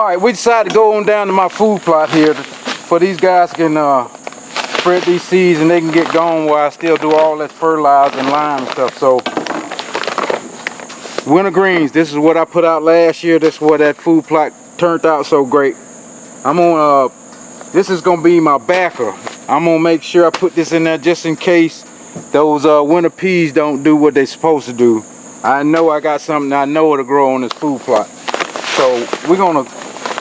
Alright, we decided to go on down to my food plot here for these guys can spread these seeds and they can get going while I still do all that fertilizer and lime and stuff. So winter greens, this is what I put out last year. This is what that food plot turned out so great. I'm gonna this is gonna be my backer. I'm gonna make sure I put this in there just in case those winter peas don't do what they're supposed to do. I know I got something I know it'll grow on this food plot. So we're gonna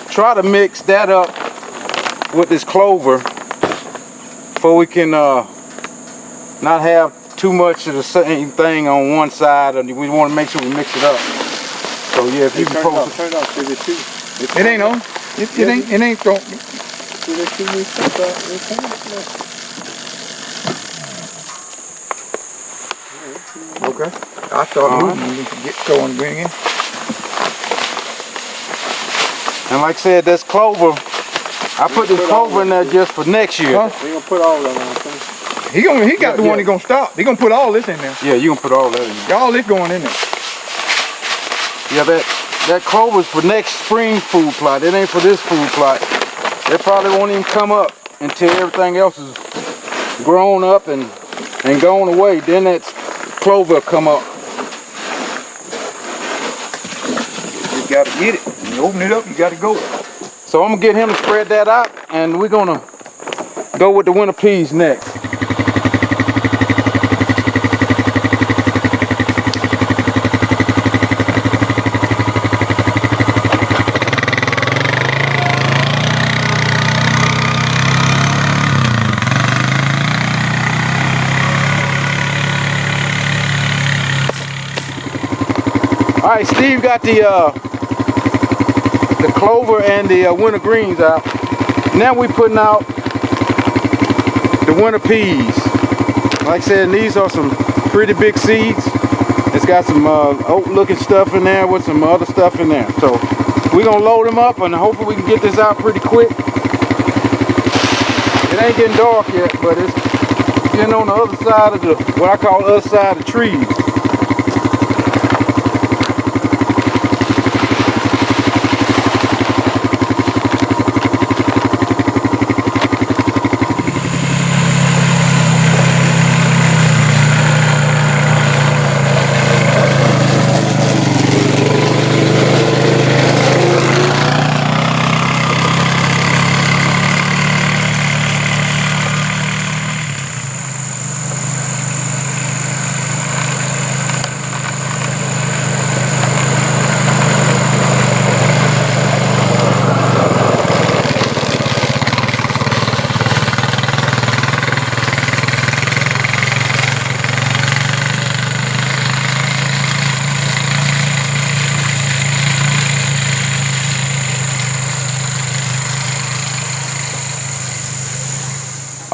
try to mix that up with this clover before we can not have too much of the same thing on one side, and we want to make sure we mix it up. So yeah, if you can post it. Turn it off, It ain't on. It ain't going. Okay. I thought we could get going again. And like I said, this clover, I put this clover in there just for next year. Huh? We gonna put all of them. He got the one he gonna stop. He gonna put all this in there. Yeah, you gonna put all that in there. All this going in there. Yeah, that clover's for next spring food plot. It ain't for this food plot. It probably won't even come up until everything else is grown up and gone away. Then that clover will come up. You gotta get it. When you open it up, you gotta go. So I'm gonna get him to spread that out, and we're gonna go with the winter peas next. All right, Steve got the clover and the winter greens out. Now we putting out the winter peas. Like I said, these are some pretty big seeds. It's got some oat looking stuff in there with some other stuff in there. So we're gonna load them up and hopefully we can get this out pretty quick. It ain't getting dark yet, but it's getting on the other side of the, what I call the other side of the trees.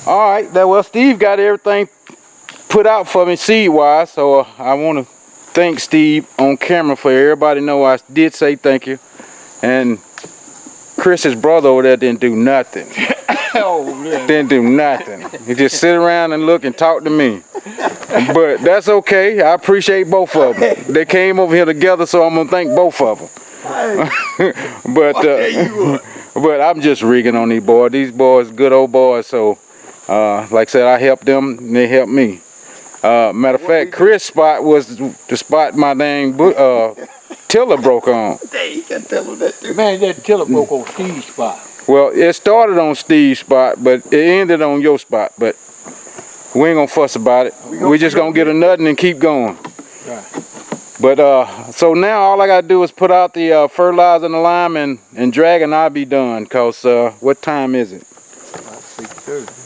All right, well, Steve got everything put out for me seed-wise, so I want to thank Steve on camera for everybody know I did say thank you. And Chris's brother over there didn't do nothing. Oh, man. Didn't do nothing. He just sit around and look and talk to me. But that's okay. I appreciate both of them. They came over here together, so I'm gonna thank both of them. But I'm just rigging on these boys. These boys, good old boys. So. Like I said, I helped them and they helped me. Matter of fact, Chris' spot was the spot my dang tiller broke on. Dang, you can tell him that too. Man, that tiller broke on Steve's spot. Well, it started on Steve's spot, but it ended on your spot. But we ain't gonna fuss about it. We just gonna get a nutting and keep going. Right. But so now all I gotta do is put out the fertilizer and the lime and drag and I'll be done. Cause what time is it? 6:30.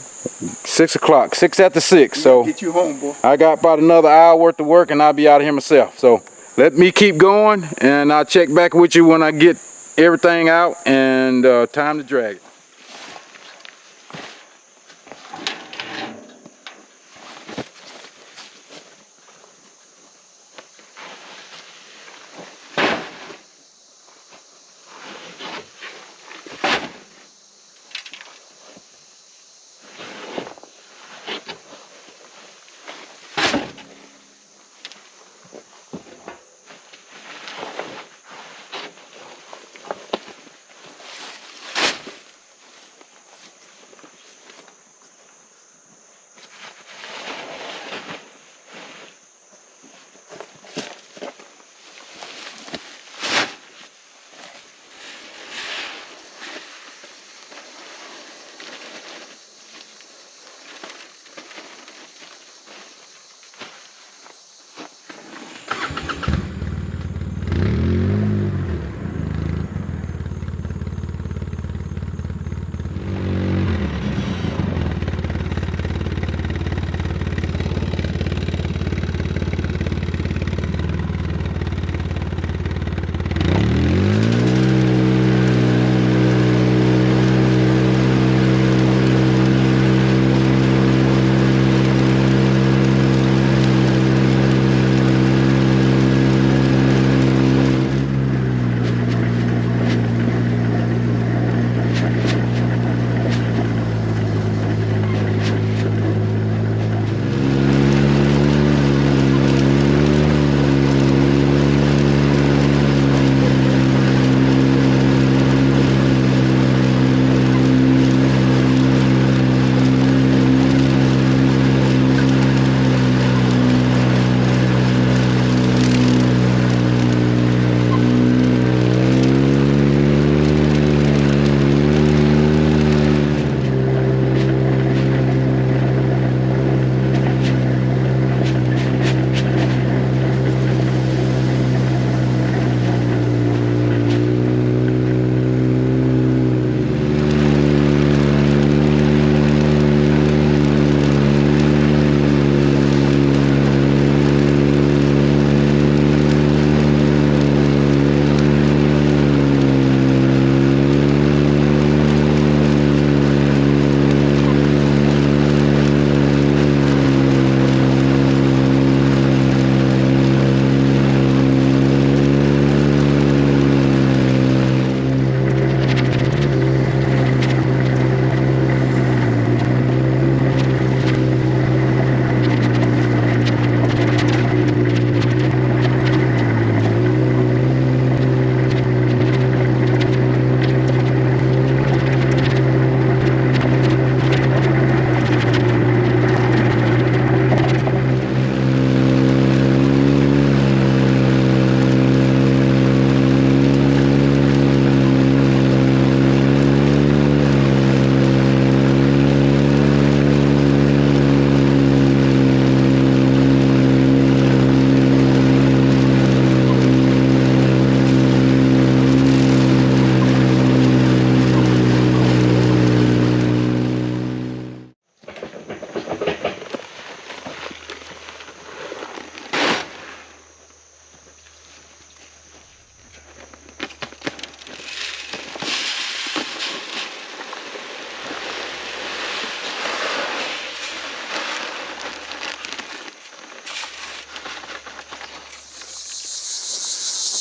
6 o'clock, 6 after 6. So get you home, boy. I got about another hour worth of work and I'll be out of here myself. So let me keep going and I'll check back with you when I get everything out and time to drag it.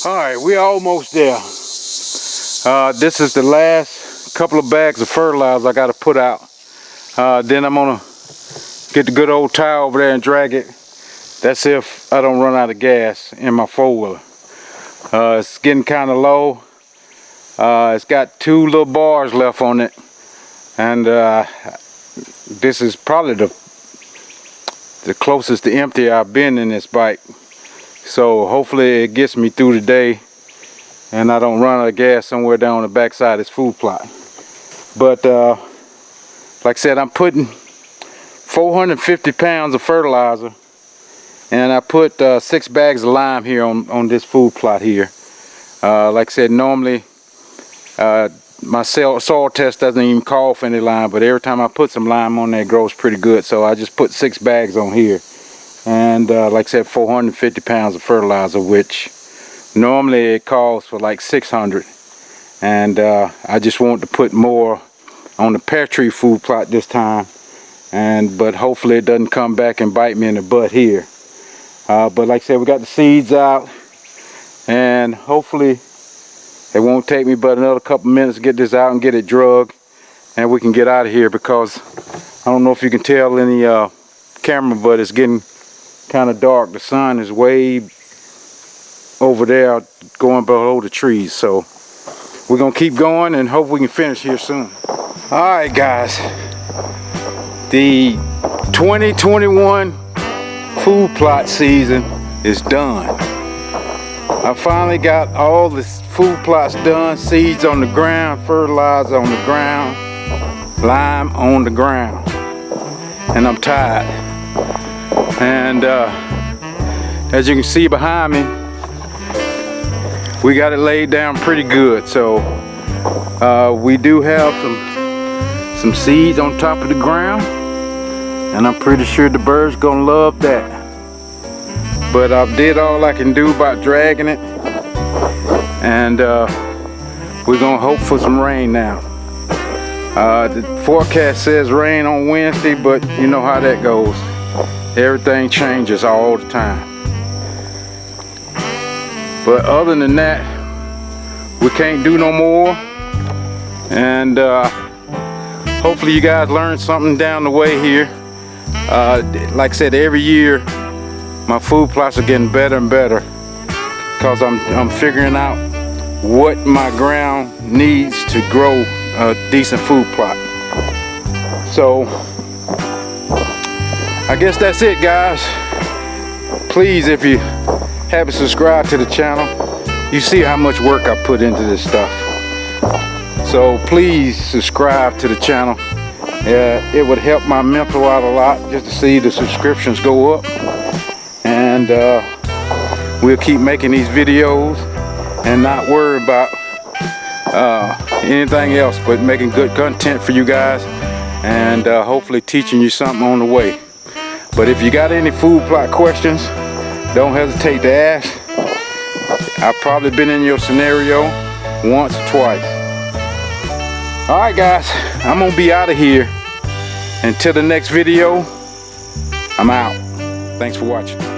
All right, we're almost there. This is the last couple of bags of fertilizer I got to put out. Then I'm gonna get the good old tire over there and drag it. That's if I don't run out of gas in my four-wheeler. It's getting kind of low. It's got 2 little bars left on it, and this is probably the closest to empty I've been in this bike. So hopefully it gets me through the day and I don't run out of gas somewhere down the backside of this food plot. But like I said, I'm putting 450 pounds of fertilizer, and I put 6 bags of lime here on this food plot here. Like I said, normally my soil test doesn't even call for any lime, but every time I put some lime on there, it grows pretty good. So I just put 6 bags on here. And like I said, 450 pounds of fertilizer, which normally it calls for like 600. And I just want to put more on the pear tree food plot this time. But hopefully it doesn't come back and bite me in the butt here. But like I said, we got the seeds out, and hopefully it won't take me but another couple minutes to get this out and get it drugged, and we can get out of here, because I don't know if you can tell in the camera, but it's getting kind of dark. The sun is way over there going below the trees, so we're gonna keep going and hope we can finish here soon. All right, guys, the 2021 food plot season is done. I finally got all the food plots done. Seeds on the ground, fertilizer on the ground, lime on the ground, and I'm tired. And as you can see behind me, we got it laid down pretty good. So we do have some seeds on top of the ground, and I'm pretty sure the birds gonna love that. But I did all I can do about dragging it, and we're gonna hope for some rain now. The forecast says rain on Wednesday, but you know how that goes. Everything changes all the time. But other than that, we can't do no more. And hopefully you guys learned something down the way here. Like I said, every year my food plots are getting better and better, because I'm figuring out what my ground needs to grow a decent food plot. So I guess that's it, guys. Please, if you haven't subscribed to the channel, you see how much work I put into this stuff. So please subscribe to the channel. It would help my mental out a lot just to see the subscriptions go up. And we'll keep making these videos and not worry about anything else but making good content for you guys, and hopefully teaching you something on the way. But if you got any food plot questions, don't hesitate to ask. I've probably been in your scenario once or twice. All right, guys, I'm gonna be out of here. Until the next video, I'm out. Thanks for watching.